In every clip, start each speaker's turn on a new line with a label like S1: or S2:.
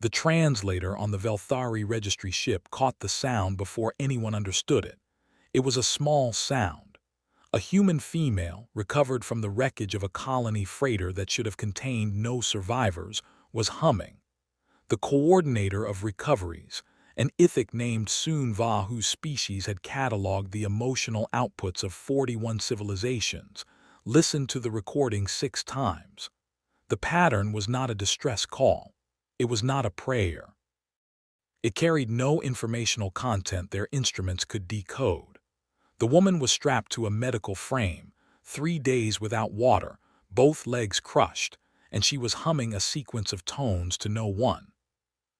S1: The translator on the Velthari registry ship caught the sound before anyone understood it. It was a small sound. A human female, recovered from the wreckage of a colony freighter that should have contained no survivors, was humming. The coordinator of recoveries, an Ithic named Sun Va, whose species had catalogued the emotional outputs of 41 civilizations, listened to the recording 6 times. The pattern was not a distress call. It was not a prayer. It carried no informational content their instruments could decode. The woman was strapped to a medical frame, 3 days without water, both legs crushed, and she was humming a sequence of tones to no one.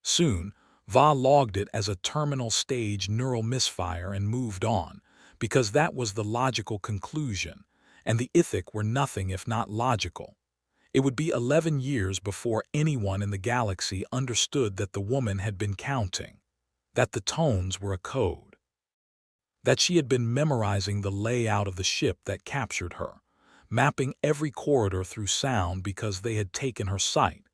S1: Soon, Va logged it as a terminal stage neural misfire and moved on, because that was the logical conclusion, and the Ithic were nothing if not logical. It would be 11 years before anyone in the galaxy understood that the woman had been counting, that the tones were a code, that she had been memorizing the layout of the ship that captured her, mapping every corridor through sound because they had taken her sight,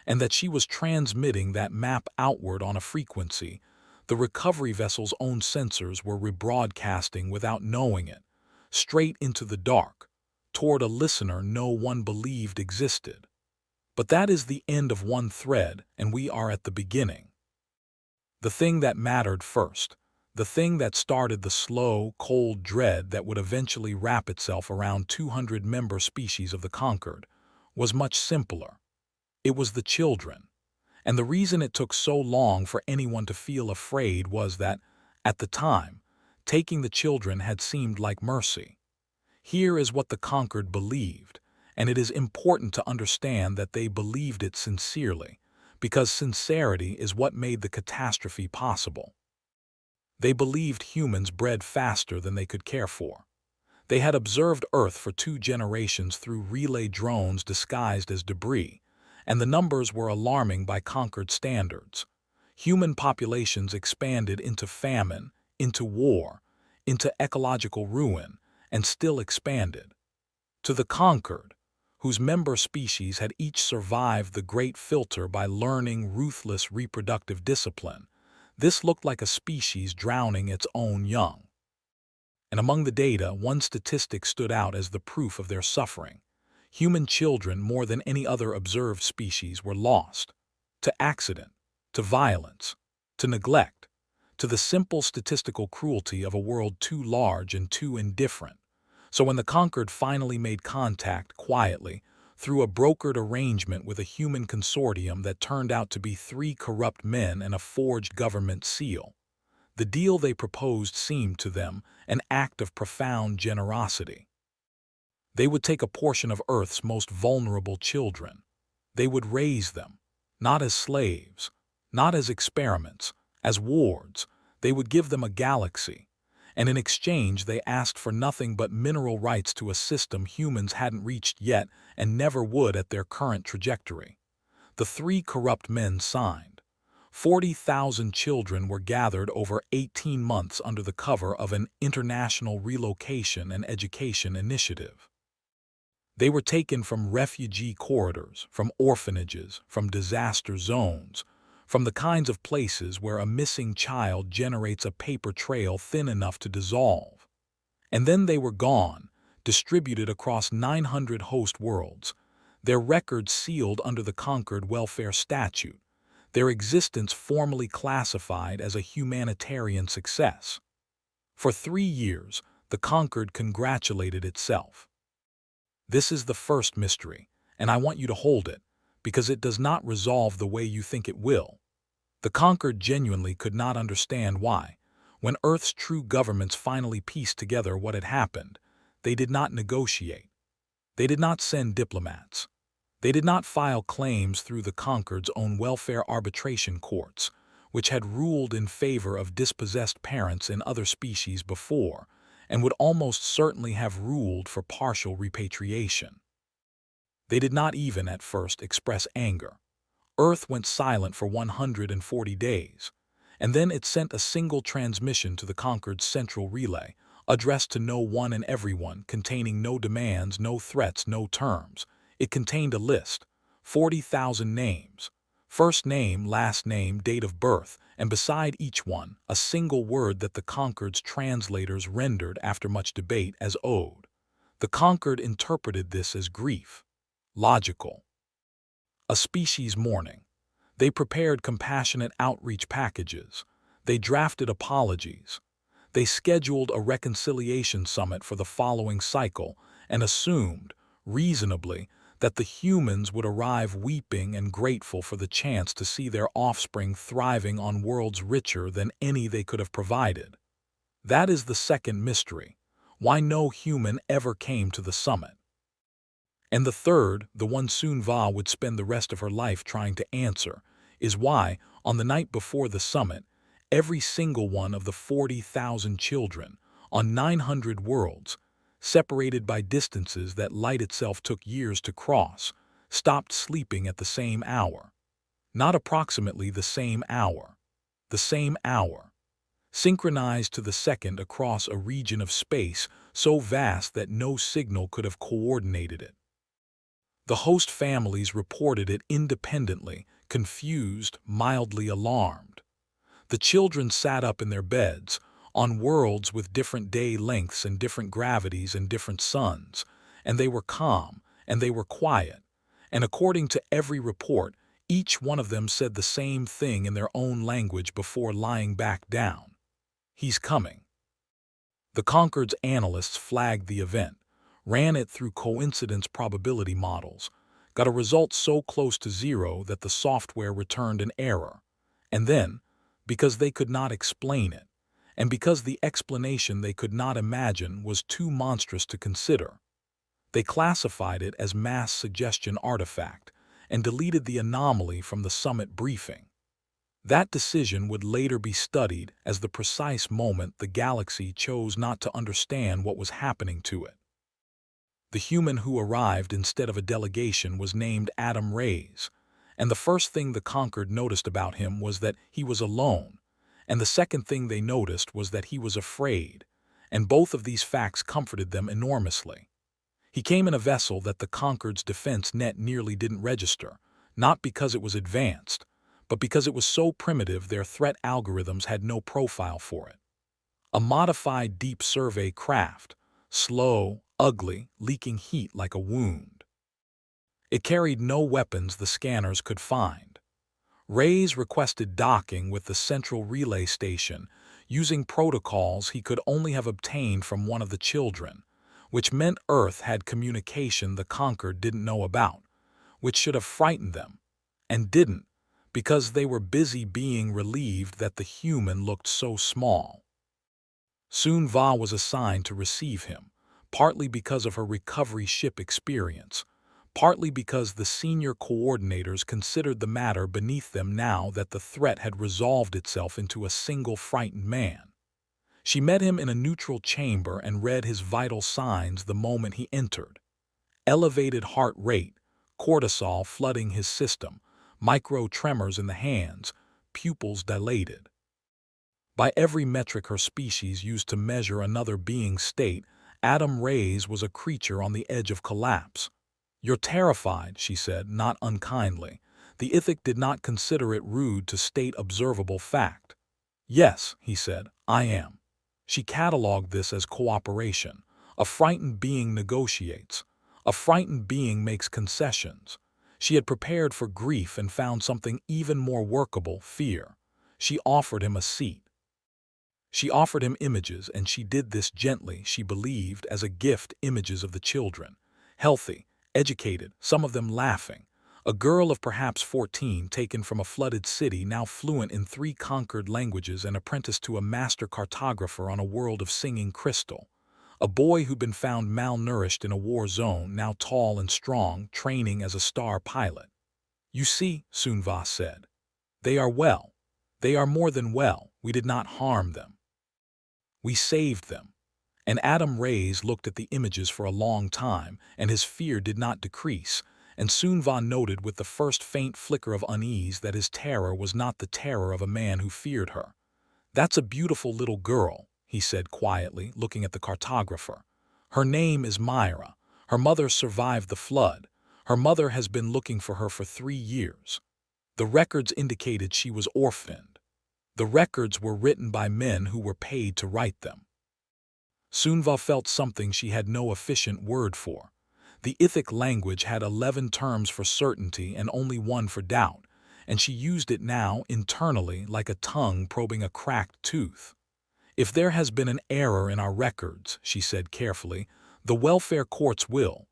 S1: and that she was transmitting that map outward on a frequency the recovery vessel's own sensors were rebroadcasting without knowing it, straight into the dark, toward a listener no one believed existed. But that is the end of one thread, and we are at the beginning. The thing that mattered first, the thing that started the slow, cold dread that would eventually wrap itself around 200 member species of the conquered, was much simpler. It was the children. And the reason it took so long for anyone to feel afraid was that, at the time, taking the children had seemed like mercy. Here is what the conquered believed, and it is important to understand that they believed it sincerely, because sincerity is what made the catastrophe possible. They believed humans bred faster than they could care for. They had observed Earth for 2 generations through relay drones disguised as debris, and the numbers were alarming by conquered standards. Human populations expanded into famine, into war, into ecological ruin, and still expanded. To the conquered, whose member species had each survived the Great Filter by learning ruthless reproductive discipline, this looked like a species drowning its own young. And among the data, one statistic stood out as the proof of their suffering. Human children, more than any other observed species, were lost to accident, to violence, to neglect, to the simple statistical cruelty of a world too large and too indifferent. So when the conquered finally made contact quietly, through a brokered arrangement with a human consortium that turned out to be 3 corrupt men and a forged government seal, the deal they proposed seemed to them an act of profound generosity. They would take a portion of Earth's most vulnerable children. They would raise them, not as slaves, not as experiments, as wards. They would give them a galaxy, and in exchange they asked for nothing but mineral rights to a system humans hadn't reached yet and never would at their current trajectory. The 3 corrupt men signed. 40,000 children were gathered over 18 months under the cover of an international relocation and education initiative. They were taken from refugee corridors, from orphanages, from disaster zones, from the kinds of places where a missing child generates a paper trail thin enough to dissolve. And then they were gone, distributed across 900 host worlds, their records sealed under the conquered welfare statute, their existence formally classified as a humanitarian success. For 3 years, the conquered congratulated itself. This is the first mystery, and I want you to hold it, because it does not resolve the way you think it will. The conquered genuinely could not understand why, when Earth's true governments finally pieced together what had happened, they did not negotiate. They did not send diplomats. They did not file claims through the conquered's own welfare arbitration courts, which had ruled in favor of dispossessed parents in other species before, and would almost certainly have ruled for partial repatriation. They did not even, at first, express anger. Earth went silent for 140 days, and then it sent a single transmission to the conquered's central relay, addressed to no one and everyone, containing no demands, no threats, no terms. It contained a list, 40,000 names, First name, last name, date of birth, and beside each one, a single word that the Concord's translators rendered after much debate as ode. The Concord interpreted this as grief. Logical. A species mourning. They prepared compassionate outreach packages. They drafted apologies. They scheduled a reconciliation summit for the following cycle and assumed, reasonably, that the humans would arrive weeping and grateful for the chance to see their offspring thriving on worlds richer than any they could have provided. That is the second mystery, why no human ever came to the summit. And the third, the one Sun Va would spend the rest of her life trying to answer, is why, on the night before the summit, every single one of the 40,000 children, on 900 worlds, separated by distances that light itself took years to cross, stopped sleeping at the same hour. Not approximately the same hour. The same hour. Synchronized to the second across a region of space so vast that no signal could have coordinated it. The host families reported it independently, confused, mildly alarmed. The children sat up in their beds, on worlds with different day lengths and different gravities and different suns, and they were calm, and they were quiet, and according to every report, each one of them said the same thing in their own language before lying back down. He's coming. The Concord's analysts flagged the event, ran it through coincidence probability models, got a result so close to zero that the software returned an error, and then, because they could not explain it, and because the explanation they could not imagine was too monstrous to consider, they classified it as mass suggestion artifact and deleted the anomaly from the summit briefing. That decision would later be studied as the precise moment the galaxy chose not to understand what was happening to it. The human who arrived instead of a delegation was named Adam Reyes, and the first thing the Concord noticed about him was that he was alone, and the second thing they noticed was that he was afraid, and both of these facts comforted them enormously. He came in a vessel that the Concord's defense net nearly didn't register, not because it was advanced, but because it was so primitive their threat algorithms had no profile for it. A modified deep survey craft, slow, ugly, leaking heat like a wound. It carried no weapons the scanners could find. Reyes requested docking with the central relay station, using protocols he could only have obtained from one of the children, which meant Earth had communication the Concord didn't know about, which should have frightened them, and didn't, because they were busy being relieved that the human looked so small. Sun Va was assigned to receive him, partly because of her recovery ship experience, partly because the senior coordinators considered the matter beneath them now that the threat had resolved itself into a single frightened man. She met him in a neutral chamber and read his vital signs the moment he entered. Elevated heart rate, cortisol flooding his system, micro tremors in the hands, pupils dilated. By every metric her species used to measure another being's state, Adam Reyes was a creature on the edge of collapse. "You're terrified," she said, not unkindly. The Ithic did not consider it rude to state observable fact. "Yes," he said, "I am." She catalogued this as cooperation. A frightened being negotiates. A frightened being makes concessions. She had prepared for grief and found something even more workable, fear. She offered him a seat. She offered him images, and she did this gently, she believed, as a gift, images of the children. Healthy, educated, some of them laughing. A girl of perhaps 14 taken from a flooded city, now fluent in 3 conquered languages and apprenticed to a master cartographer on a world of singing crystal. A boy who'd been found malnourished in a war zone, now tall and strong, training as a star pilot. "You see," Sun Va said, "they are well. They are more than well. We did not harm them. We saved them." And Adam Reyes looked at the images for a long time, and his fear did not decrease, and Sun Va noted with the first faint flicker of unease that his terror was not the terror of a man who feared her. "That's a beautiful little girl," he said quietly, looking at the cartographer. "Her name is Myra. Her mother survived the flood. Her mother has been looking for her for 3 years. The records indicated she was orphaned. The records were written by men who were paid to write them. Sunva felt something she had no efficient word for. The Ithic language had 11 terms for certainty and only one for doubt, and she used it now internally like a tongue probing a cracked tooth. If there has been an error in our records, she said carefully, the welfare courts will.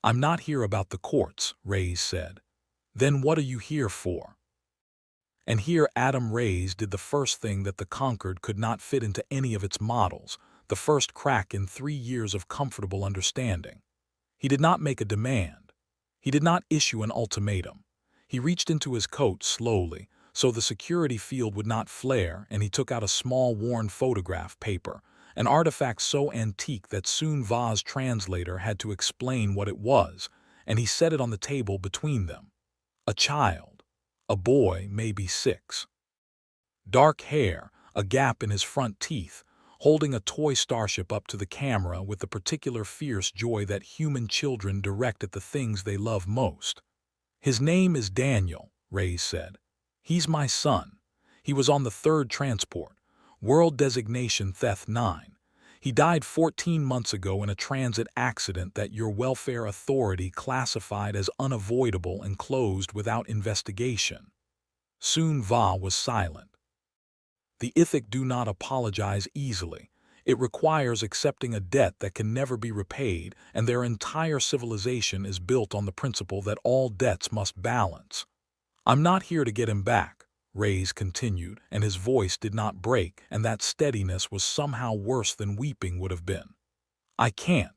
S1: I'm not here about the courts, Reyes said. Then what are you here for? And here Adam Reyes did the first thing that the Conquered could not fit into any of its models, the first crack in 3 years of comfortable understanding. He did not make a demand. He did not issue an ultimatum. He reached into his coat slowly, so the security field would not flare, and he took out a small worn photograph paper, an artifact so antique that soon Va's translator had to explain what it was, and he set it on the table between them. A child. A boy, maybe 6. Dark hair, a gap in his front teeth, holding a toy starship up to the camera with the particular fierce joy that human children direct at the things they love most. His name is Daniel, Reyes said. He's my son. He was on the 3rd transport, world designation Theth-9. He died 14 months ago in a transit accident that your welfare authority classified as unavoidable and closed without investigation. Soon Va was silent. The Ithic do not apologize easily. It requires accepting a debt that can never be repaid, and their entire civilization is built on the principle that all debts must balance. I'm not here to get him back, Reyes continued, and his voice did not break, and that steadiness was somehow worse than weeping would have been. I can't.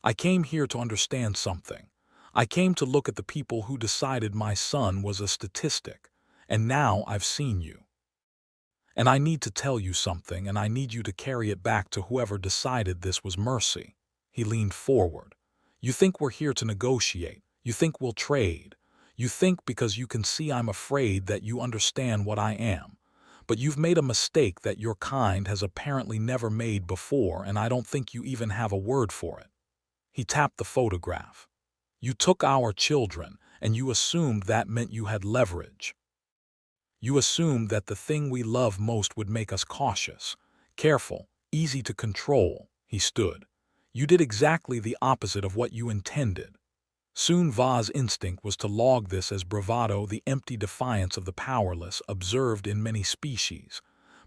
S1: I came here to understand something. I came to look at the people who decided my son was a statistic, and now I've seen you. And I need to tell you something, and I need you to carry it back to whoever decided this was mercy. He leaned forward. You think we're here to negotiate. You think we'll trade. You think because you can see I'm afraid that you understand what I am. But you've made a mistake that your kind has apparently never made before, and I don't think you even have a word for it. He tapped the photograph. You took our children, and you assumed that meant you had leverage. You assumed that the thing we love most would make us cautious, careful, easy to control. He stood. You did exactly the opposite of what you intended. Soon Va's instinct was to log this as bravado, the empty defiance of the powerless observed in many species.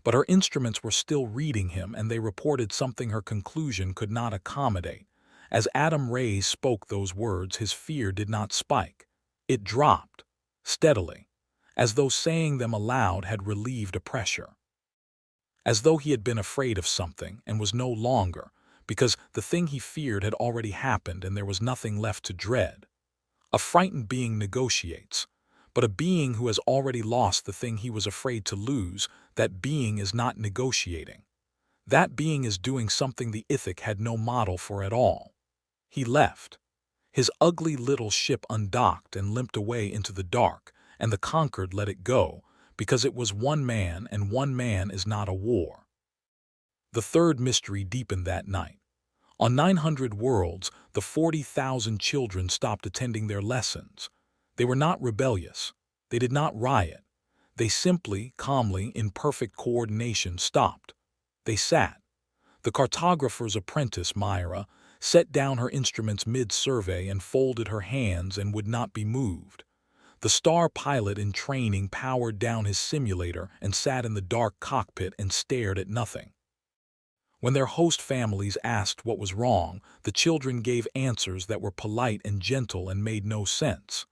S1: But her instruments were still reading him, and they reported something her conclusion could not accommodate. As Adam Reyes spoke those words, his fear did not spike. It dropped, steadily, as though saying them aloud had relieved a pressure. As though he had been afraid of something and was no longer, because the thing he feared had already happened and there was nothing left to dread. A frightened being negotiates, but a being who has already lost the thing he was afraid to lose, that being is not negotiating. That being is doing something the Ithic had no model for at all. He left. His ugly little ship undocked and limped away into the dark, and the Conquered let it go, because it was one man, and one man is not a war. The third mystery deepened that night. On 900 worlds, the 40,000 children stopped attending their lessons. They were not rebellious. They did not riot. They simply, calmly, in perfect coordination, stopped. They sat. The cartographer's apprentice, Myra, set down her instruments mid-survey and folded her hands and would not be moved. The star pilot in training powered down his simulator and sat in the dark cockpit and stared at nothing. When their host families asked what was wrong, the children gave answers that were polite and gentle and made no sense.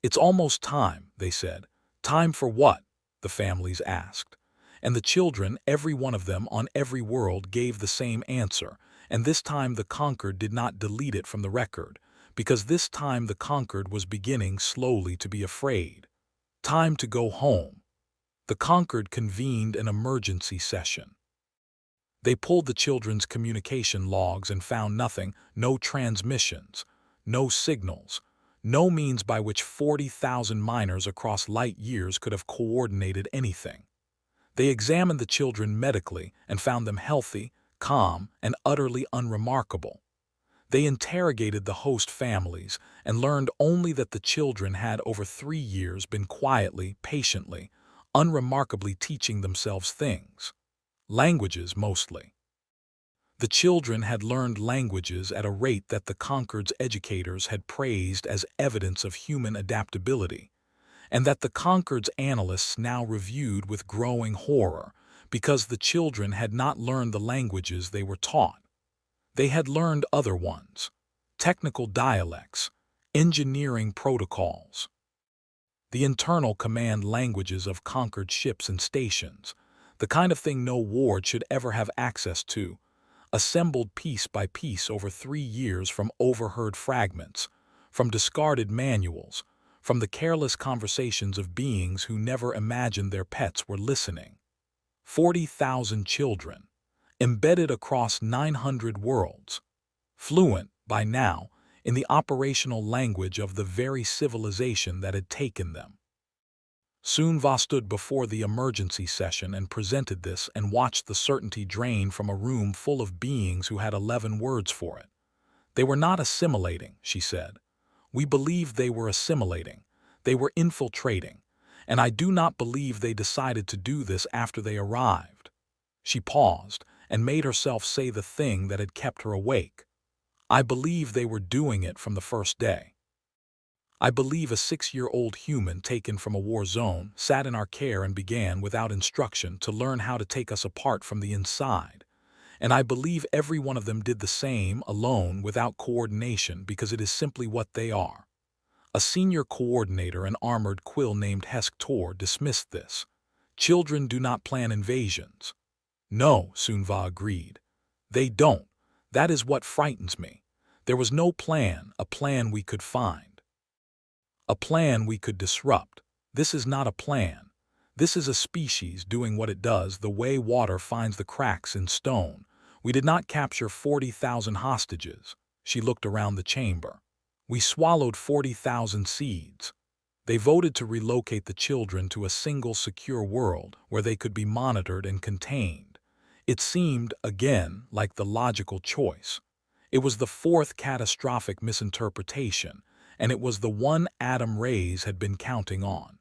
S1: It's almost time, they said. Time for what? The families asked. And the children, every one of them on every world, gave the same answer, and this time the Conquered did not delete it from the record, because this time the Conquered was beginning slowly to be afraid. Time to go home. The Conquered convened an emergency session. They pulled the children's communication logs and found nothing, no transmissions, no signals, no means by which 40,000 miners across light years could have coordinated anything. They examined the children medically and found them healthy, calm, and utterly unremarkable. They interrogated the host families and learned only that the children had over 3 years been quietly, patiently, unremarkably teaching themselves things. Languages, mostly. The children had learned languages at a rate that the Concord's educators had praised as evidence of human adaptability, and that the Concord's analysts now reviewed with growing horror because the children had not learned the languages they were taught. They had learned other ones: technical dialects, engineering protocols, the internal command languages of conquered ships and stations, the kind of thing no ward should ever have access to, assembled piece by piece over 3 years from overheard fragments, from discarded manuals, from the careless conversations of beings who never imagined their pets were listening. 40,000 children, embedded across 900 worlds, fluent, by now, in the operational language of the very civilization that had taken them. Sun-Va stood before the emergency session and presented this and watched the certainty drain from a room full of beings who had 11 words for it. They were not assimilating, she said. We believed they were assimilating. They were infiltrating. And I do not believe they decided to do this after they arrived. She paused and made herself say the thing that had kept her awake. I believe they were doing it from the first day. I believe a 6-year-old human taken from a war zone sat in our care and began, without instruction, to learn how to take us apart from the inside. And I believe every one of them did the same, alone, without coordination, because it is simply what they are. A senior coordinator, an armored quill named Hesk Tor, dismissed this. Children do not plan invasions. No, Sun-Va agreed. They don't. That is what frightens me. There was no plan, a plan we could find. A plan we could disrupt. This is not a plan. This is a species doing what it does the way water finds the cracks in stone. We did not capture 40,000 hostages. She looked around the chamber. We swallowed 40,000 seeds. They voted to relocate the children to a single secure world where they could be monitored and contained. It seemed, again, like the logical choice. It was the 4th catastrophic misinterpretation, and it was the one Adam Reyes had been counting on.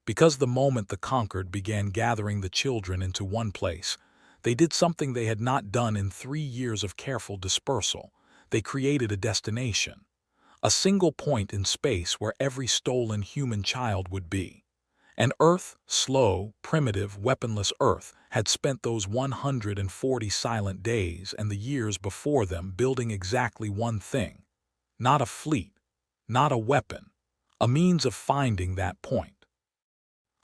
S1: Because the moment the Conquered began gathering the children into one place, they did something they had not done in 3 years of careful dispersal. They created a destination, a single point in space where every stolen human child would be. And Earth, slow, primitive, weaponless Earth, had spent those 140 silent days and the years before them building exactly one thing. Not a fleet, not a weapon, a means of finding that point.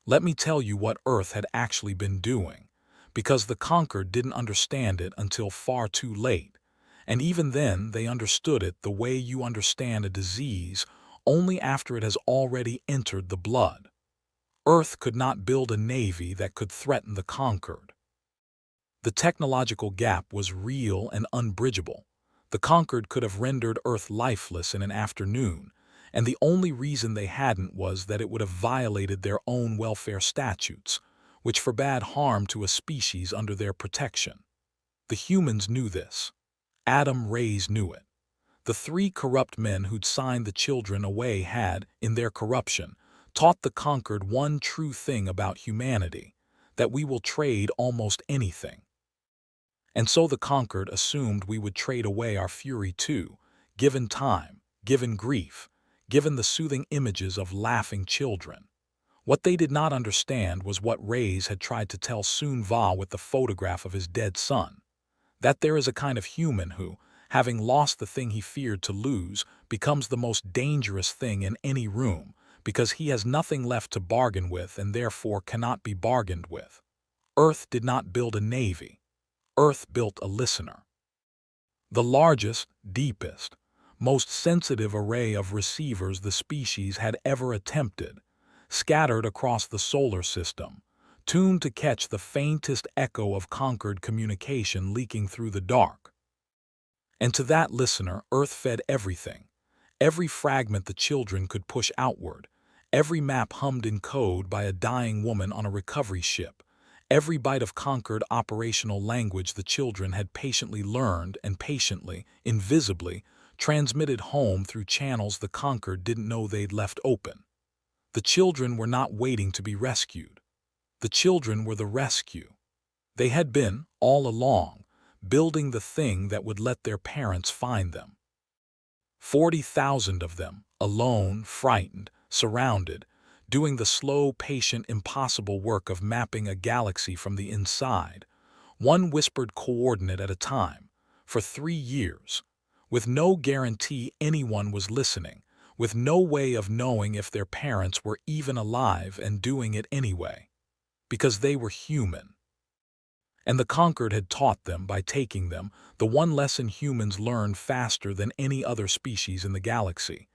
S1: Let me tell you what Earth had actually been doing, because the Conquered didn't understand it until far too late, and even then they understood it the way you understand a disease, only after it has already entered the blood. Earth could not build a navy that could threaten the Conquered. The technological gap was real and unbridgeable. The Conquered could have rendered Earth lifeless in an afternoon, and the only reason they hadn't was that it would have violated their own welfare statutes, which forbade harm to a species under their protection. The humans knew this. Adam Reyes knew it. The 3 corrupt men who'd signed the children away had, in their corruption, taught the Conquered one true thing about humanity, that we will trade almost anything. And so the Conquered assumed we would trade away our fury too, given time, given grief, given the soothing images of laughing children. What they did not understand was what Reyes had tried to tell Sun-Va with the photograph of his dead son, that there is a kind of human who, having lost the thing he feared to lose, becomes the most dangerous thing in any room, because he has nothing left to bargain with and therefore cannot be bargained with. Earth did not build a navy. Earth built a listener. The largest, deepest, most sensitive array of receivers the species had ever attempted, scattered across the solar system, tuned to catch the faintest echo of Conquered communication leaking through the dark. And to that listener, Earth fed everything. Every fragment the children could push outward, every map hummed in code by a dying woman on a recovery ship, Every byte of conquered operational language the children had patiently learned and patiently, invisibly, transmitted home through channels the conquered didn't know they'd left open. The children were not waiting to be rescued. The children were the rescue. They had been, all along, building the thing that would let their parents find them. 40,000 of them, alone, frightened, surrounded, doing the slow, patient, impossible work of mapping a galaxy from the inside, one whispered coordinate at a time, for 3 years, with no guarantee anyone was listening, with no way of knowing if their parents were even alive and doing it anyway, because they were human. And the conquered had taught them, by taking them, the one lesson humans learn faster than any other species in the galaxy,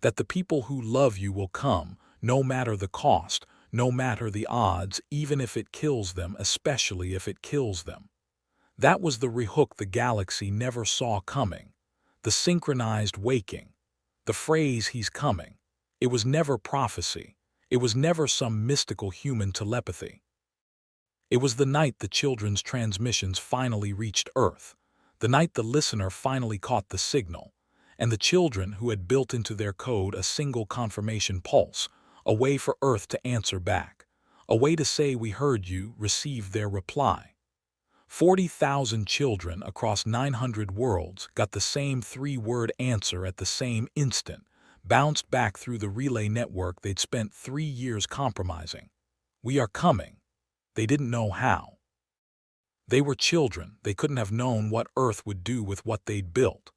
S1: that the people who love you will come, no matter the cost, no matter the odds, even if it kills them, especially if it kills them. That was the rehook the galaxy never saw coming, the synchronized waking, the phrase "he's coming." It was never prophecy. It was never some mystical human telepathy. It was the night the children's transmissions finally reached Earth, the night the listener finally caught the signal, and the children who had built into their code a single confirmation pulse, a way for Earth to answer back, a way to say "we heard you," received their reply. 40,000 children across 900 worlds got the same 3-word answer at the same instant, bounced back through the relay network they'd spent 3 years compromising. "We are coming." They didn't know how. They were children. They couldn't have known what Earth would do with what they'd built.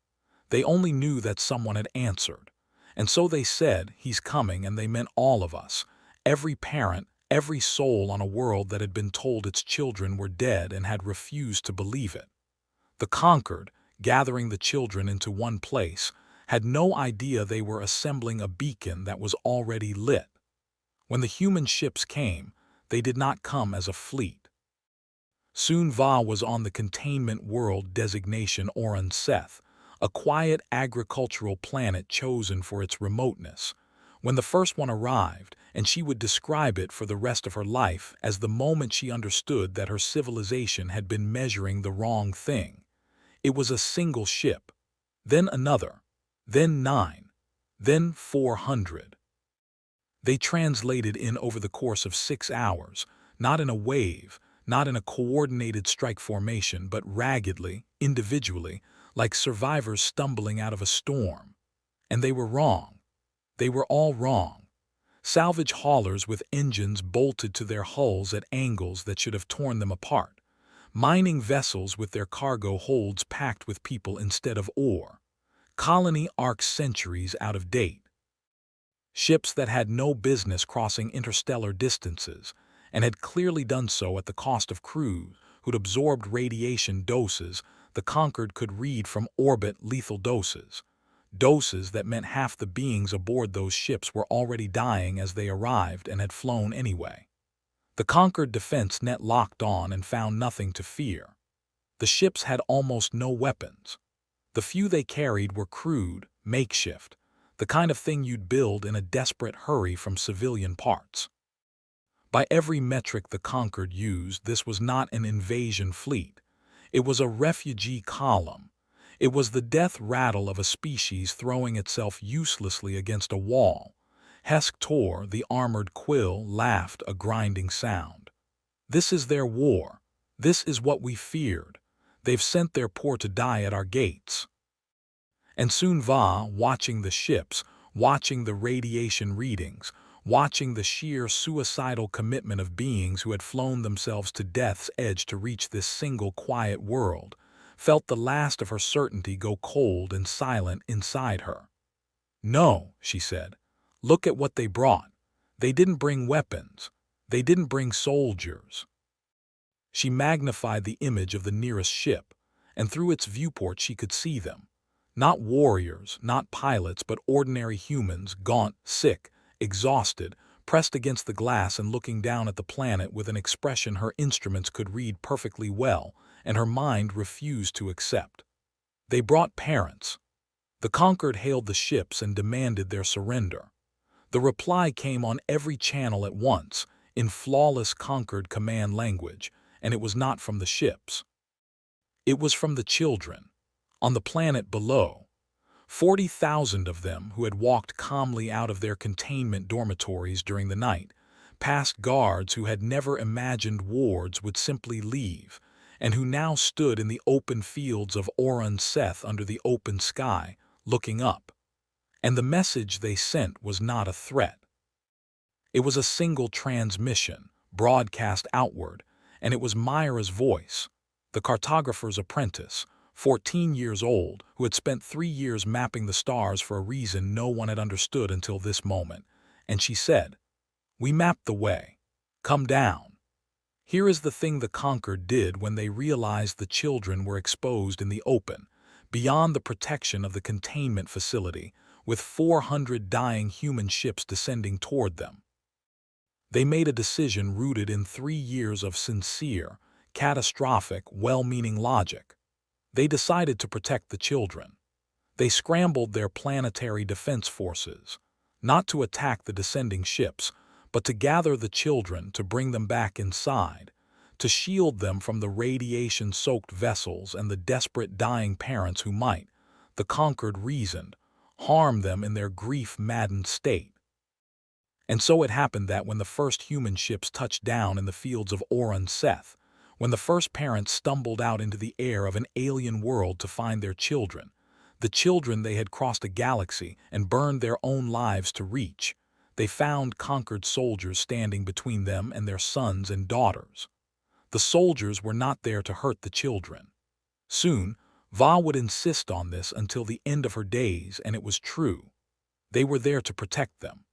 S1: They only knew that someone had answered. And so they said, "He's coming," and they meant all of us, every parent, every soul on a world that had been told its children were dead and had refused to believe it. The conquered, gathering the children into one place, had no idea they were assembling a beacon that was already lit. When the human ships came, they did not come as a fleet. Soon Va was on the containment world designation Oran Seth, a quiet agricultural planet chosen for its remoteness. When the first one arrived, and she would describe it for the rest of her life as the moment she understood that her civilization had been measuring the wrong thing. It was a single ship, then another, then 9, then 400. They translated in over the course of 6 hours, not in a wave, not in a coordinated strike formation, but raggedly, individually, like survivors stumbling out of a storm. And they were wrong. They were all wrong. Salvage haulers with engines bolted to their hulls at angles that should have torn them apart. Mining vessels with their cargo holds packed with people instead of ore. Colony arcs centuries out of date. Ships that had no business crossing interstellar distances, and had clearly done so at the cost of crews who'd absorbed radiation doses the conquered could read from orbit, lethal doses. Doses that meant half the beings aboard those ships were already dying as they arrived and had flown anyway. The conquered defense net locked on and found nothing to fear. The ships had almost no weapons. The few they carried were crude, makeshift, the kind of thing you'd build in a desperate hurry from civilian parts. By every metric the conquered used, this was not an invasion fleet. It was a refugee column. It was the death rattle of a species throwing itself uselessly against a wall. Hesk Tor, the armored quill, laughed a grinding sound. "This is their war. This is what we feared. They've sent their poor to die at our gates." And soon Va, watching the ships, watching the radiation readings, watching the sheer suicidal commitment of beings who had flown themselves to death's edge to reach this single quiet world, felt the last of her certainty go cold and silent inside her. "No," she said. "Look at what they brought. They didn't bring weapons. They didn't bring soldiers." She magnified the image of the nearest ship, and through its viewport she could see them. Not warriors, not pilots, but ordinary humans, gaunt, sick, exhausted, pressed against the glass and looking down at the planet with an expression her instruments could read perfectly well, and her mind refused to accept. They brought parents. The conquered hailed the ships and demanded their surrender. The reply came on every channel at once, in flawless Concord command language, and it was not from the ships. It was from the children, on the planet below. 40,000 of them who had walked calmly out of their containment dormitories during the night, past guards who had never imagined wards would simply leave, and who now stood in the open fields of Orun Seth under the open sky, looking up. And the message they sent was not a threat. It was a single transmission, broadcast outward, and it was Myra's voice, the cartographer's apprentice, 14 years old, who had spent 3 years mapping the stars for a reason no one had understood until this moment. And she said, "We mapped the way. Come down." Here is the thing the Conquered did when they realized the children were exposed in the open, beyond the protection of the containment facility, with 400 dying human ships descending toward them. They made a decision rooted in 3 years of sincere, catastrophic, well-meaning logic. They decided to protect the children. They scrambled their planetary defense forces, not to attack the descending ships, but to gather the children to bring them back inside, to shield them from the radiation-soaked vessels and the desperate dying parents who might, the Conquered reasoned, harm them in their grief-maddened state. And so it happened that when the first human ships touched down in the fields of Orun Seth, when the first parents stumbled out into the air of an alien world to find their children, the children they had crossed a galaxy and burned their own lives to reach, they found Conquered soldiers standing between them and their sons and daughters. The soldiers were not there to hurt the children. Soon, Va would insist on this until the end of her days, and it was true. They were there to protect them.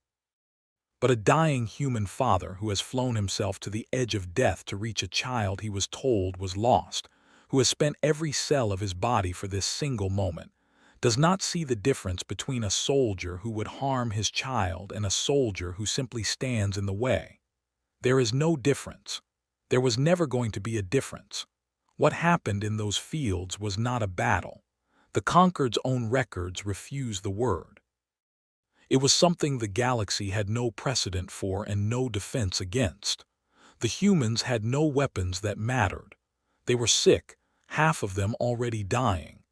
S1: But a dying human father who has flown himself to the edge of death to reach a child he was told was lost, who has spent every cell of his body for this single moment, does not see the difference between a soldier who would harm his child and a soldier who simply stands in the way. There is no difference. There was never going to be a difference. What happened in those fields was not a battle. The Conquered's own records refuse the word. It was something the galaxy had no precedent for and no defense against. The humans had no weapons that mattered. They were sick, half of them already dying.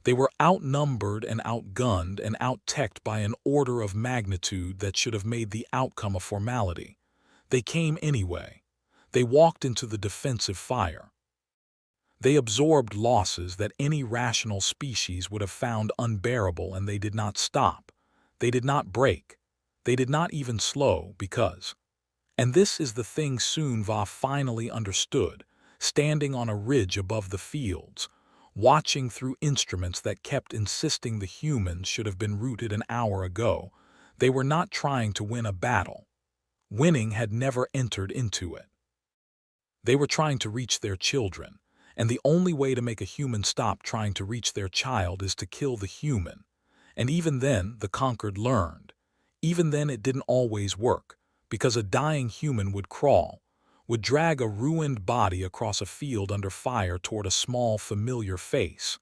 S1: They were outnumbered and outgunned and out-teched by an order of magnitude that should have made the outcome a formality. They came anyway. They walked into the defensive fire. They absorbed losses that any rational species would have found unbearable, and they did not stop. They did not break. They did not even slow because, and this is the thing soon Va finally understood, standing on a ridge above the fields, watching through instruments that kept insisting the humans should have been rooted an hour ago, they were not trying to win a battle. Winning had never entered into it. They were trying to reach their children, and the only way to make a human stop trying to reach their child is to kill the human. And even then, the Conquered learned. Even then it didn't always work, because a dying human would crawl, would drag a ruined body across a field under fire toward a small, familiar face,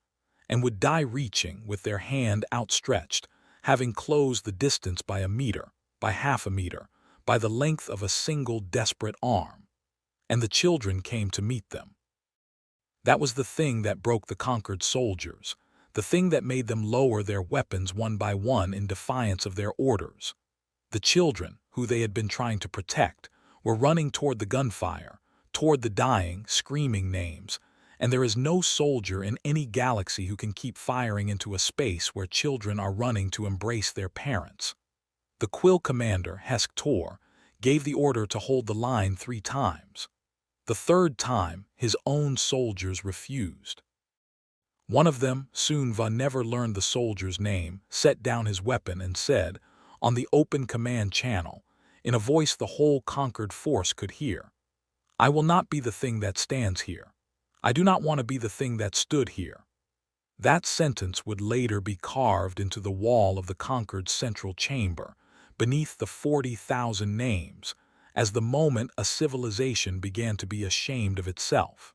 S1: and would die reaching with their hand outstretched, having closed the distance by a meter, by half a meter, by the length of a single desperate arm. And the children came to meet them. That was the thing that broke the Conquered soldiers, the thing that made them lower their weapons one by one in defiance of their orders. The children, who they had been trying to protect, were running toward the gunfire, toward the dying, screaming names, and there is no soldier in any galaxy who can keep firing into a space where children are running to embrace their parents. The Quill commander, Hesk Tor, gave the order to hold the line 3 times. The 3rd time, his own soldiers refused. One of them, soon Va never learned the soldier's name, set down his weapon and said, on the open command channel, in a voice the whole Conquered force could hear, "I will not be the thing that stands here. I do not want to be the thing that stood here." That sentence would later be carved into the wall of the Conquered central chamber, beneath the 40,000 names, as the moment a civilization began to be ashamed of itself.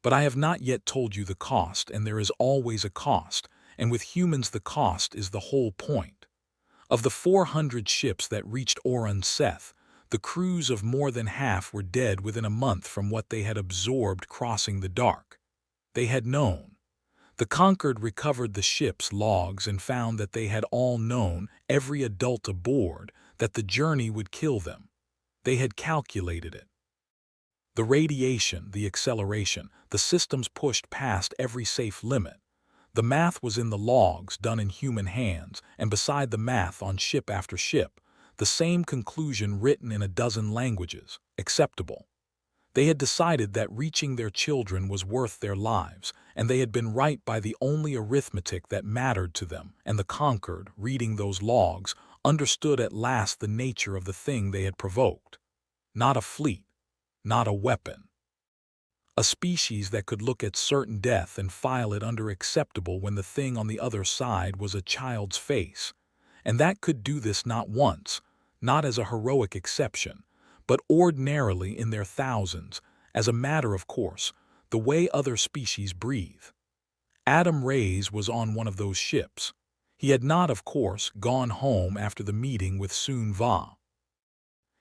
S1: But I have not yet told you the cost, and there is always a cost, and with humans the cost is the whole point. Of the 400 ships that reached Orun Seth, The crews of more than half were dead within a month from what they had absorbed crossing the dark. They had known. The Concord recovered the ship's logs and found that they had all known, every adult aboard, that the journey would kill them. They had calculated it. The radiation, the acceleration, the systems pushed past every safe limit. The math was in the logs done in human hands, and beside the math on ship after ship, the same conclusion written in a dozen languages, acceptable. They had decided that reaching their children was worth their lives, and they had been right by the only arithmetic that mattered to them, and the Concord, reading those logs, understood at last the nature of the thing they had provoked. Not a fleet, not a weapon. A species that could look at certain death and file it under acceptable when the thing on the other side was a child's face, and that could do this not once, not as a heroic exception, but ordinarily in their thousands, as a matter of course, the way other species breathe. Adam Reyes was on one of those ships. He had not, of course, gone home after the meeting with Sun Va.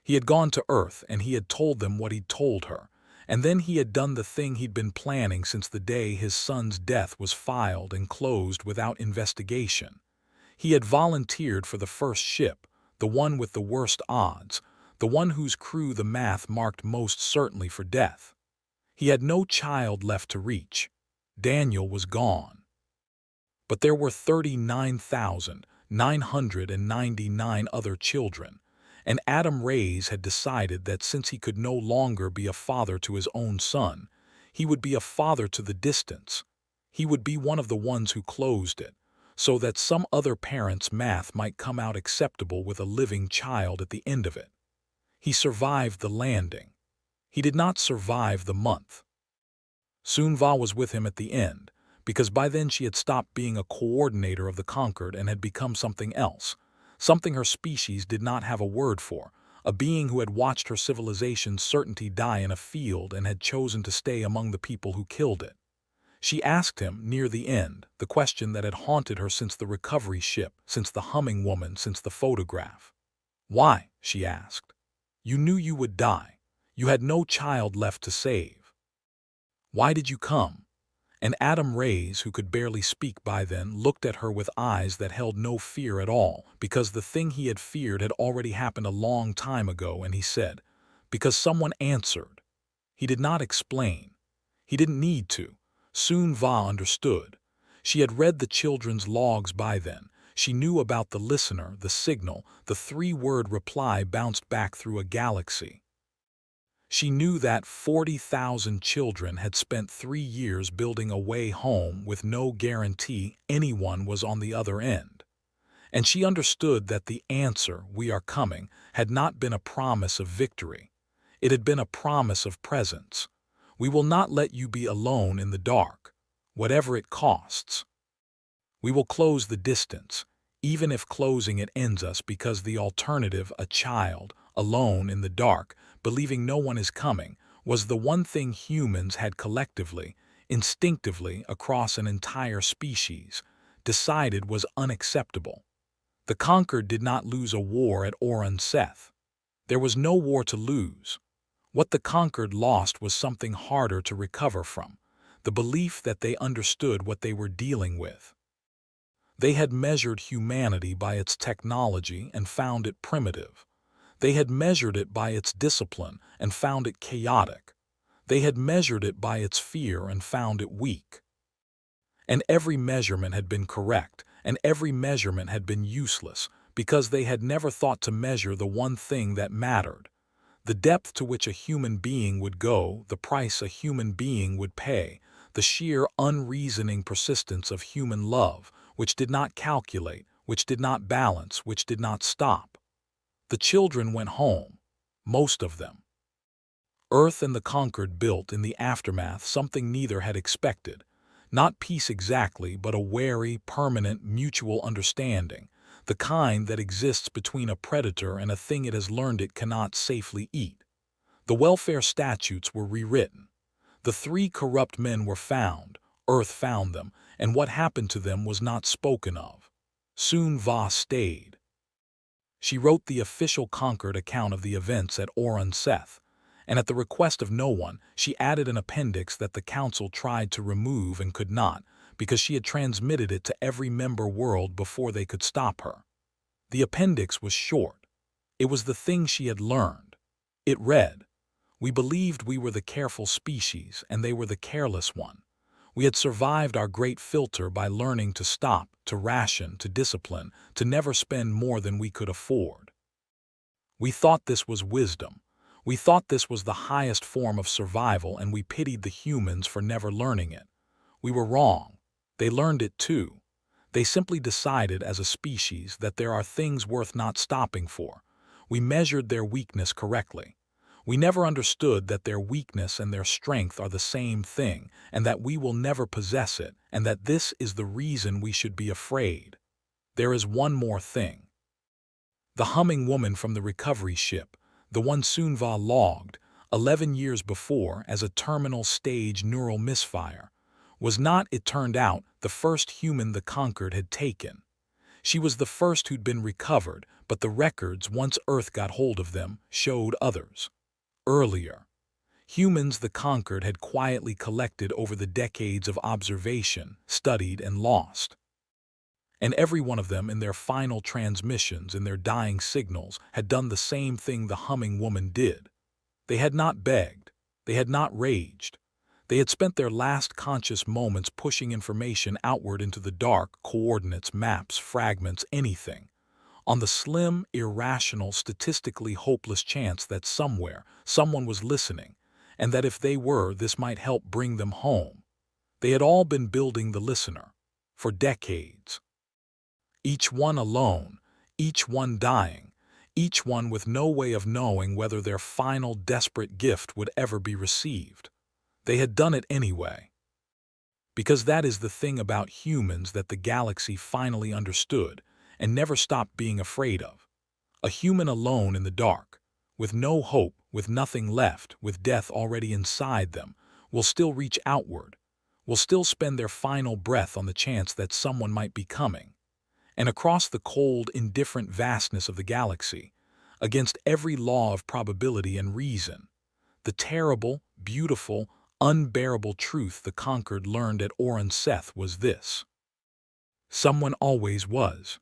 S1: He had gone to Earth and he had told them what he'd told her, and then he had done the thing he'd been planning since the day his son's death was filed and closed without investigation. He had volunteered for the first ship, the one with the worst odds, the one whose crew the math marked most certainly for death. He had no child left to reach. Daniel was gone. But there were 39,999 other children, and Adam Reyes had decided that since he could no longer be a father to his own son, he would be a father to the distance. He would be one of the ones who closed it, so that some other parent's math might come out acceptable with a living child at the end of it. He survived the landing. He did not survive the month. Sun Va was with him at the end, because by then she had stopped being a coordinator of the Concord and had become something else, something her species did not have a word for, a being who had watched her civilization's certainty die in a field and had chosen to stay among the people who killed it. She asked him, near the end, the question that had haunted her since the recovery ship, since the humming woman, since the photograph. "Why?" she asked. "You knew you would die. You had no child left to save. Why did you come?" And Adam Reyes, who could barely speak by then, looked at her with eyes that held no fear at all, because the thing he had feared had already happened a long time ago, and he said, "Because someone answered." He did not explain. He didn't need to. Sun Va understood. She had read the children's logs by then. She knew about the listener, the signal, the three-word reply bounced back through a galaxy. She knew that 40,000 children had spent 3 years building a way home with no guarantee anyone was on the other end. And she understood that the answer, "We are coming," had not been a promise of victory. It had been a promise of presence. "We will not let you be alone in the dark, whatever it costs. We will close the distance, even if closing it ends us, because the alternative, a child, alone in the dark, believing no one is coming, was the one thing humans had collectively, instinctively, across an entire species, decided was unacceptable. The Conquered did not lose a war at Orun Seth. There was no war to lose. What the Conquered lost was something harder to recover from, the belief that they understood what they were dealing with. They had measured humanity by its technology and found it primitive. They had measured it by its discipline and found it chaotic. They had measured it by its fear and found it weak. And every measurement had been correct, and every measurement had been useless, because they had never thought to measure the one thing that mattered: the depth to which a human being would go, the price a human being would pay, the sheer unreasoning persistence of human love, which did not calculate, which did not balance, which did not stop. The children went home, most of them. Earth and the Conquered built in the aftermath something neither had expected, not peace exactly, but a wary, permanent, mutual understanding, the kind that exists between a predator and a thing it has learned it cannot safely eat. The welfare statutes were rewritten. The 3 corrupt men were found, Earth found them, and what happened to them was not spoken of. Sun Va stayed. She wrote the official Concord account of the events at Orun Seth, and at the request of no one, she added an appendix that the council tried to remove and could not, because she had transmitted it to every member world before they could stop her. The appendix was short. It was the thing she had learned. It read, "We believed we were the careful species, and they were the careless one. We had survived our great filter by learning to stop, to ration, to discipline, to never spend more than we could afford. We thought this was wisdom. We thought this was the highest form of survival, and we pitied the humans for never learning it. We were wrong. They learned it too. They simply decided as a species that there are things worth not stopping for. We measured their weakness correctly. We never understood that their weakness and their strength are the same thing, and that we will never possess it, and that this is the reason we should be afraid. There is one more thing. The humming woman from the recovery ship, the one Sunva logged 11 years before as a terminal stage neural misfire, was not, it turned out, the first human the Concord had taken. She was the first who'd been recovered, but the records, once Earth got hold of them, showed others. Earlier, humans the Concord had quietly collected over the decades of observation, studied, and lost. And every one of them in their final transmissions, in their dying signals, had done the same thing the humming woman did. They had not begged. They had not raged. They had spent their last conscious moments pushing information outward into the dark, coordinates, maps, fragments, anything, on the slim, irrational, statistically hopeless chance that somewhere, someone was listening, and that if they were, this might help bring them home. They had all been building the listener, for decades. Each one alone, each one dying, each one with no way of knowing whether their final desperate gift would ever be received. They had done it anyway. Because that is the thing about humans that the galaxy finally understood and never stopped being afraid of. A human alone in the dark, with no hope, with nothing left, with death already inside them, will still reach outward, will still spend their final breath on the chance that someone might be coming. And across the cold, indifferent vastness of the galaxy, against every law of probability and reason, the terrible, beautiful, unbearable truth the Concord learned at Orun Seth was this: someone always was.